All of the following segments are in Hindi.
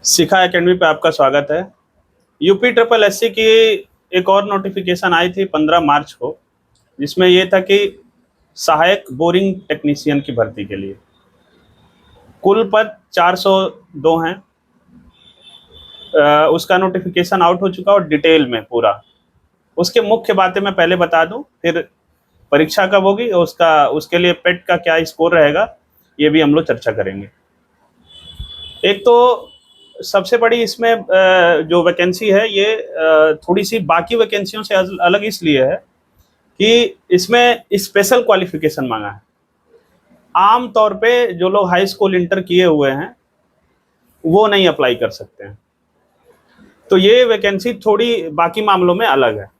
शिखा एकेडमी पे आपका स्वागत है। यूपी ट्रिपल एससी की एक और नोटिफिकेशन आई थी 15 मार्च को, जिसमें ये था कि सहायक बोरिंग टेक्नीशियन की भर्ती के लिए कुल पद 402 हैं। उसका नोटिफिकेशन आउट हो चुका और डिटेल में पूरा उसके मुख्य बातें मैं पहले बता दूं, फिर परीक्षा कब होगी और उसके लिए पेट का क्या स्कोर रहेगा ये भी हम लोग चर्चा करेंगे। एक तो सबसे बड़ी इसमें जो वैकेंसी है ये थोड़ी सी बाकी वैकेंसियों से अलग इसलिए है कि इसमें स्पेशल क्वालिफिकेशन मांगा है। आम तौर पे जो लोग हाई स्कूल इंटर किए हुए हैं वो नहीं अप्लाई कर सकते हैं, तो ये वैकेंसी थोड़ी बाकी मामलों में अलग है।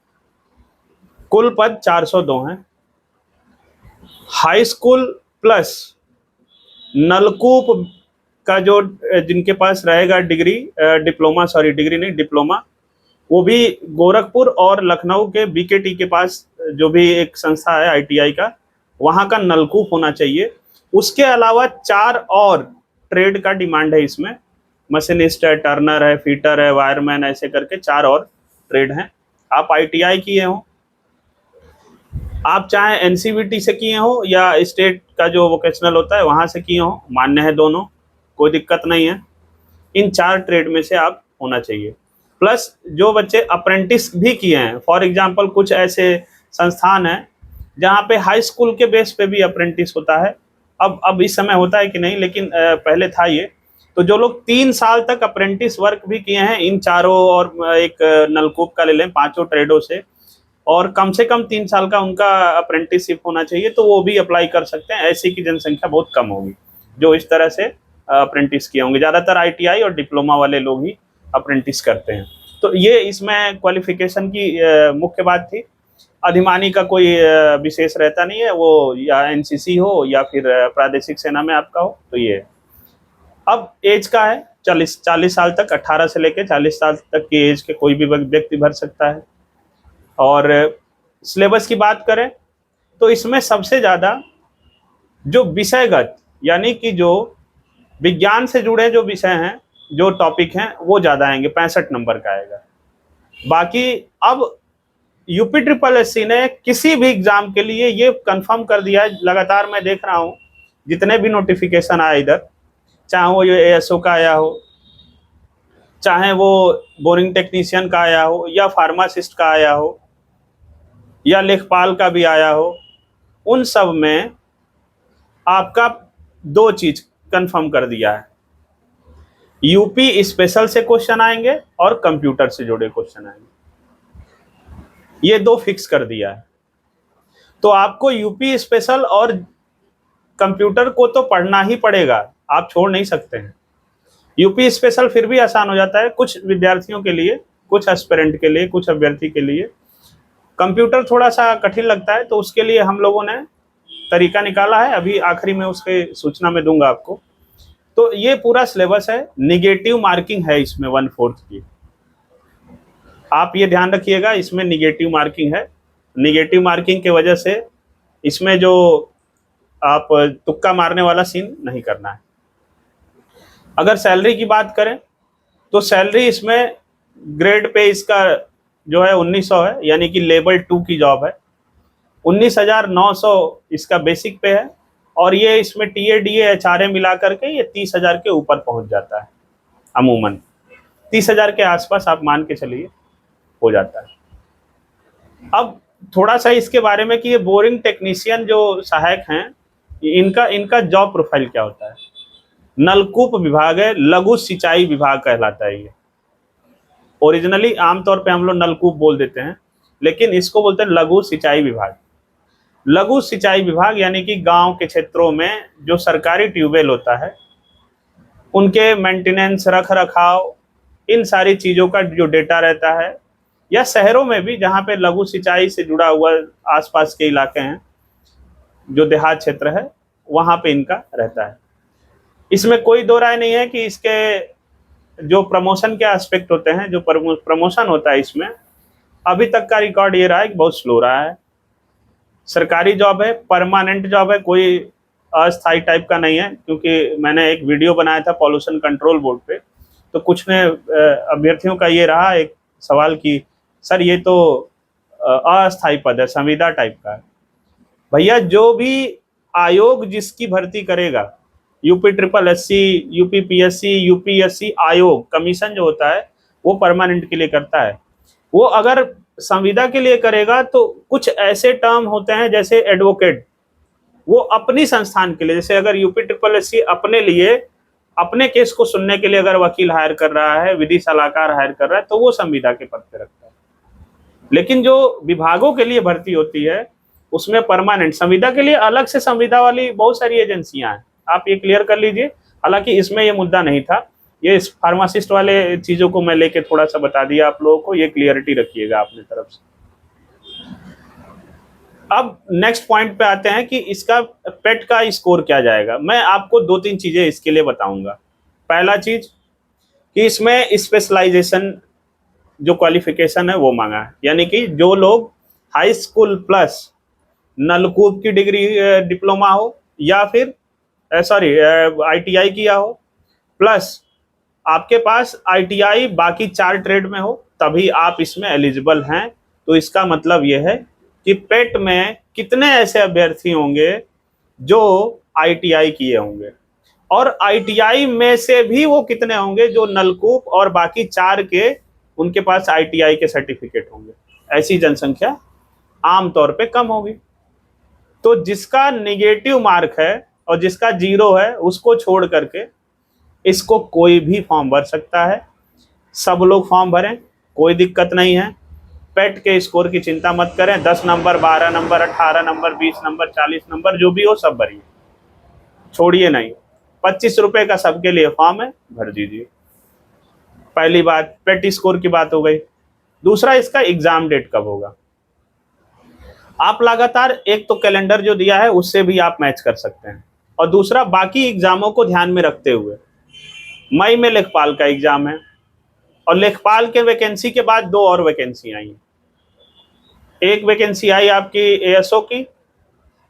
कुल पद 402 हैं। हाई स्कूल प्लस नलकूप का जो जिनके पास रहेगा डिग्री, डिग्री नहीं डिप्लोमा, वो भी गोरखपुर और लखनऊ के बीकेटी के पास जो भी एक संस्था है आईटीआई का, वहाँ का नलकूप होना चाहिए। उसके अलावा 4 और ट्रेड का डिमांड है इसमें। मशीनिस्ट है, टर्नर है, फीटर है, वायरमैन, ऐसे करके 4 और ट्रेड हैं। आप आईटीआई किए हो, आप चाहे एनसीवीटी से किए हो या स्टेट का जो वोकेशनल होता है वहाँ से किए हो, मान्य है दोनों, कोई दिक्कत नहीं है। इन 4 ट्रेड में से आप होना चाहिए। प्लस जो बच्चे अप्रेंटिस भी किए हैं, फॉर एग्जांपल कुछ ऐसे संस्थान हैं जहाँ पे हाई स्कूल के बेस पे भी अप्रेंटिस होता है। अब इस समय होता है कि नहीं, लेकिन पहले था ये। तो जो लोग 3 साल तक अप्रेंटिस वर्क भी किए हैं इन चारों और एक नलकूप का ले लें, 5 ट्रेडों से, और कम से कम 3 साल का उनका अप्रेंटिसशिप होना चाहिए, तो वो भी अप्लाई कर सकते हैं। ऐसी की जनसंख्या बहुत कम होगी जो इस तरह से अप्रेंटिस किए होंगे। ज़्यादातर आईटीआई और डिप्लोमा वाले लोग ही अप्रेंटिस करते हैं। तो ये इसमें क्वालिफिकेशन की मुख्य बात थी। अधिमानी का कोई विशेष रहता नहीं है, वो या एनसीसी हो या फिर प्रादेशिक सेना में आपका हो, तो ये। अब एज का है 40 साल तक, 18 से लेकर 40 साल तक की एज के कोई भी व्यक्ति भर सकता है। और सिलेबस की बात करें तो इसमें सबसे ज़्यादा जो विषयगत, यानी कि जो विज्ञान से जुड़े जो विषय हैं, जो टॉपिक हैं, वो ज़्यादा आएंगे, 65 नंबर का आएगा। बाकी अब यूपी ट्रिपल एससी ने किसी भी एग्जाम के लिए ये कंफर्म कर दिया है, लगातार मैं देख रहा हूँ जितने भी नोटिफिकेशन आए इधर, चाहे वो एएसओ का आया हो, चाहे वो बोरिंग टेक्नीशियन का आया हो, या फार्मासिस्ट का आया हो, या लेखपाल का भी आया हो, उन सब में आपका 2 चीज कंफर्म कर दिया है। यूपी स्पेशल से क्वेश्चन आएंगे और कंप्यूटर से जुड़े क्वेश्चन आएंगे, ये 2 फिक्स कर दिया है। तो आपको यूपी स्पेशल और कंप्यूटर को तो पढ़ना ही पड़ेगा, आप छोड़ नहीं सकते हैं। यूपी स्पेशल फिर भी आसान हो जाता है कुछ विद्यार्थियों के लिए, कुछ एस्पिरेंट के लिए, कुछ अभ्यर्थी के लिए। कंप्यूटर थोड़ा सा कठिन लगता है, तो उसके लिए हम लोगों ने तरीका निकाला है, अभी आखिरी में उसके सूचना में दूंगा आपको। तो ये पूरा सिलेबस है। निगेटिव मार्किंग है इसमें 1/4 की, आप ये ध्यान रखिएगा, इसमें निगेटिव मार्किंग है। निगेटिव मार्किंग की वजह से इसमें जो आप तुक्का मारने वाला सीन नहीं करना है। अगर सैलरी की बात करें तो सैलरी इसमें ग्रेड पे इसका जो है 1900 है, यानी कि लेवल 2 की जॉब है। 19,900 इसका बेसिक पे है, और ये इसमें टीए डीए एचआरए मिला करके ये 30,000 के ऊपर पहुंच जाता है। अमूमन 30,000 के आसपास आप मान के चलिए हो जाता है। अब थोड़ा सा इसके बारे में कि ये बोरिंग टेक्नीशियन जो सहायक हैं, इनका इनका जॉब प्रोफाइल क्या होता है। नलकूप विभाग है, लघु सिंचाई विभाग कहलाता है ये। ओरिजिनली आमतौर पे हम लोग नलकूप बोल देते हैं, लेकिन इसको बोलते हैं लघु सिंचाई विभाग। लघु सिंचाई विभाग यानी कि गांव के क्षेत्रों में जो सरकारी ट्यूबवेल होता है, उनके मेंटेनेंस, रख रखाव, इन सारी चीज़ों का जो डेटा रहता है, या शहरों में भी जहाँ पे लघु सिंचाई से जुड़ा हुआ आसपास के इलाके हैं, जो देहात क्षेत्र है, वहाँ पे इनका रहता है। इसमें कोई दो राय नहीं है कि इसके जो प्रमोशन के एस्पेक्ट होते हैं, जो प्रमोशन होता है इसमें, अभी तक का रिकॉर्ड ये रहा है कि बहुत स्लो रहा है। सरकारी जॉब है, परमानेंट जॉब है, कोई अस्थायी टाइप का नहीं है। क्योंकि मैंने एक वीडियो बनाया था पॉल्यूशन कंट्रोल बोर्ड पे, तो कुछ ने अभ्यर्थियों का ये रहा एक सवाल कि सर ये तो अस्थायी पद है, संविदा टाइप का है। भैया जो भी आयोग जिसकी भर्ती करेगा, UP triple SC, UP PSC, UPSC आयोग कमीशन जो होता है वो परमानेंट के लिए करता है। वो अगर संविदा के लिए करेगा तो कुछ ऐसे टर्म होते हैं जैसे एडवोकेट, वो अपनी संस्थान के लिए, जैसे अगर यूपी ट्रिपल एससी अपने लिए अपने केस को सुनने के लिए अगर वकील हायर कर रहा है, विधि सलाहकार हायर कर रहा है, तो वो संविदा के पद पे रखता है। लेकिन जो विभागों के लिए भर्ती होती है उसमें परमानेंट, संविदा के लिए अलग से संविदा वाली बहुत सारी एजेंसियां हैं, आप ये क्लियर कर लीजिए। हालांकि इसमें ये मुद्दा नहीं था, ये फार्मासिस्ट वाले चीजों को मैं लेके थोड़ा सा बता दिया आप लोगों को, ये क्लियरिटी रखिएगा अपनी तरफ से। अब नेक्स्ट पॉइंट पे आते हैं कि इसका पेट का स्कोर क्या जाएगा। मैं आपको 2-3 चीजें इसके लिए बताऊंगा। पहला चीज कि इसमें स्पेशलाइजेशन जो क्वालिफिकेशन है वो मांगा है, यानी कि जो लोग हाई स्कूल प्लस नलकूप की डिग्री डिप्लोमा हो या फिर आईटीआई किया हो, प्लस आपके पास आईटीआई बाकी 4 ट्रेड में हो, तभी आप इसमें एलिजिबल हैं। तो इसका मतलब यह है कि पेट में कितने ऐसे अभ्यर्थी होंगे जो आईटीआई किए होंगे, और आईटीआई में से भी वो कितने होंगे जो नलकूप और बाकी 4 के उनके पास आईटीआई के सर्टिफिकेट होंगे। ऐसी जनसंख्या आमतौर पे कम होगी। तो जिसका निगेटिव मार्क है और जिसका 0 है उसको छोड़ करके इसको कोई भी फॉर्म भर सकता है। सब लोग फॉर्म भरें, कोई दिक्कत नहीं है। पेट के स्कोर की चिंता मत करें, 10 number, 12 number, 18 number, 20 number, 40 number जो भी हो सब भरिए, छोड़िए नहीं। 25 रुपए का सबके लिए फॉर्म है, भर दीजिए। पहली बात पेट स्कोर की बात हो गई। दूसरा, इसका एग्जाम डेट कब होगा। आप लगातार एक तो कैलेंडर जो दिया है उससे भी आप मैच कर सकते हैं, और दूसरा बाकी एग्जामों को ध्यान में रखते हुए मई में लेखपाल का एग्जाम है, और लेखपाल के वैकेंसी के बाद 2 और वैकेंसी आई। एक वैकेंसी आई आपकी एएसओ की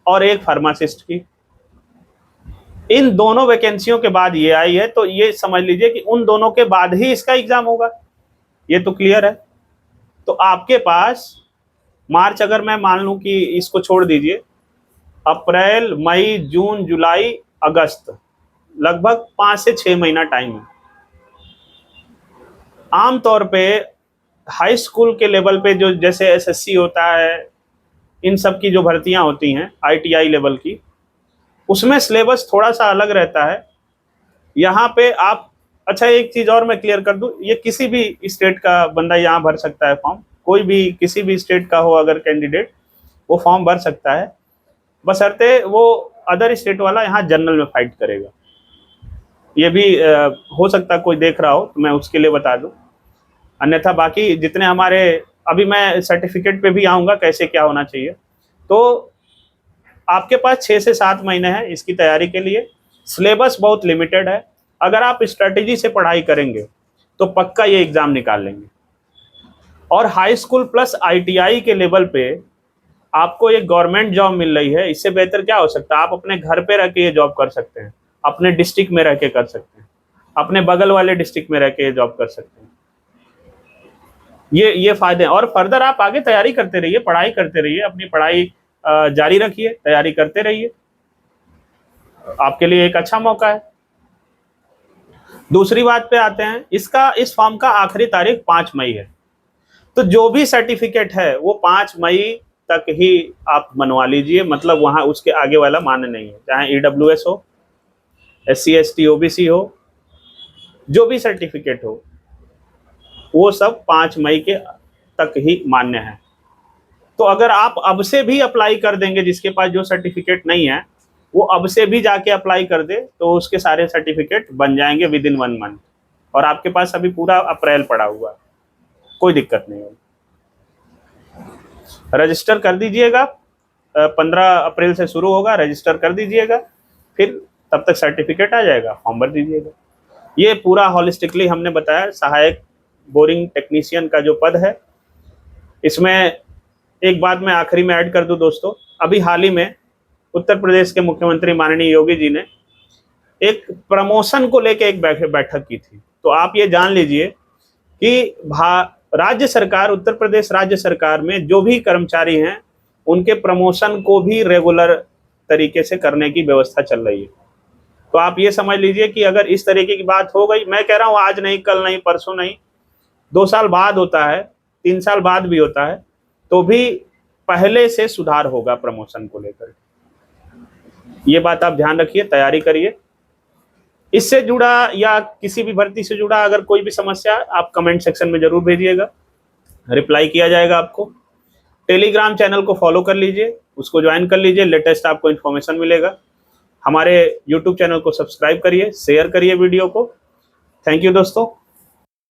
और एक फार्मासिस्ट की। इन दोनों वैकेंसियों के बाद ये आई है, तो ये समझ लीजिए कि उन दोनों के बाद ही इसका एग्जाम होगा। ये तो क्लियर है। तो आपके पास मार्च, अगर मैं मान लूं कि इसको छोड़ दीजिए, अप्रैल, मई, जून, जुलाई, अगस्त, लगभग 5 से 6 महीना टाइम है। आमतौर पे हाई स्कूल के लेवल पे जो जैसे एसएससी होता है, इन सब की जो भर्तियां होती हैं आईटीआई लेवल की, उसमें सिलेबस थोड़ा सा अलग रहता है। यहाँ पे आप, अच्छा एक चीज और मैं क्लियर कर दूं, ये किसी भी स्टेट का बंदा यहाँ भर सकता है फॉर्म, कोई भी किसी भी स्टेट का हो अगर कैंडिडेट, वो फॉर्म भर सकता है, बशर्ते वो अदर स्टेट वाला यहाँ जनरल में फाइट करेगा। ये भी हो सकता है कोई देख रहा हो तो मैं उसके लिए बता दूं। अन्यथा बाकी जितने हमारे, अभी मैं सर्टिफिकेट पे भी आऊँगा कैसे क्या होना चाहिए। तो आपके पास 6 से 7 महीने हैं इसकी तैयारी के लिए। सिलेबस बहुत लिमिटेड है, अगर आप स्ट्रेटेजी से पढ़ाई करेंगे तो पक्का ये एग्जाम निकाल लेंगे। और हाई स्कूल प्लस आईटीआई के लेवल पे आपको एक गवर्नमेंट जॉब मिल रही है, इससे बेहतर क्या हो सकता है। आप अपने घर पे रह के ये जॉब कर सकते हैं, अपने डिस्ट्रिक्ट में रह के कर सकते हैं, अपने बगल वाले डिस्ट्रिक्ट में रह के ये जॉब कर सकते हैं। ये फायदे हैं। और फर्दर आप आगे तैयारी करते रहिए, पढ़ाई करते रहिए, अपनी पढ़ाई जारी रखिए, तैयारी करते रहिए, आपके लिए एक अच्छा मौका है। दूसरी बात पे आते हैं, इस फॉर्म का आखिरी तारीख 5 मई है। तो जो भी सर्टिफिकेट है वो 5 मई तक ही आप बनवा लीजिए, मतलब वहां उसके आगे वाला मान्य नहीं है। चाहे ईडब्ल्यूएस हो, SC ST OBC हो, जो भी सर्टिफिकेट हो वो सब 5 मई के तक ही मान्य है। तो अगर आप अब से भी अप्लाई कर देंगे, जिसके पास जो सर्टिफिकेट नहीं है वो अब से भी जाके अप्लाई कर दे, तो उसके सारे सर्टिफिकेट बन जाएंगे विदिन 1 मंथ, और आपके पास अभी पूरा अप्रैल पड़ा हुआ है, कोई दिक्कत नहीं होगी। रजिस्टर कर दीजिएगा, 15 अप्रैल से शुरू होगा, रजिस्टर कर दीजिएगा, फिर तब तक सर्टिफिकेट आ जाएगा, फॉर्म भर दीजिएगा। ये पूरा हॉलिस्टिकली हमने बताया। सहायक बोरिंग टेक्नीशियन का जो पद है, इसमें एक बात मैं आखिरी में ऐड कर दूं दोस्तों, अभी हाल ही में उत्तर प्रदेश के मुख्यमंत्री माननीय योगी जी ने एक प्रमोशन को लेकर एक बैठक की थी। तो आप ये जान लीजिए कि राज्य सरकार, उत्तर प्रदेश राज्य सरकार में जो भी कर्मचारी हैं उनके प्रमोशन को भी रेगुलर तरीके से करने की व्यवस्था चल रही है। तो आप ये समझ लीजिए कि अगर इस तरीके की बात हो गई, मैं कह रहा हूँ आज नहीं, कल नहीं, परसों नहीं, 2 साल बाद होता है, 3 साल बाद भी होता है, तो भी पहले से सुधार होगा प्रमोशन को लेकर। ये बात आप ध्यान रखिए, तैयारी करिए। इससे जुड़ा या किसी भी भर्ती से जुड़ा अगर कोई भी समस्या आप कमेंट सेक्शन में जरूर भेजिएगा, रिप्लाई किया जाएगा आपको। टेलीग्राम चैनल को फॉलो कर लीजिए, उसको ज्वाइन कर लीजिए, लेटेस्ट आपको इन्फॉर्मेशन मिलेगा। हमारे यूट्यूब चैनल को सब्सक्राइब करिए, शेयर करिए वीडियो को। थैंक यू दोस्तों।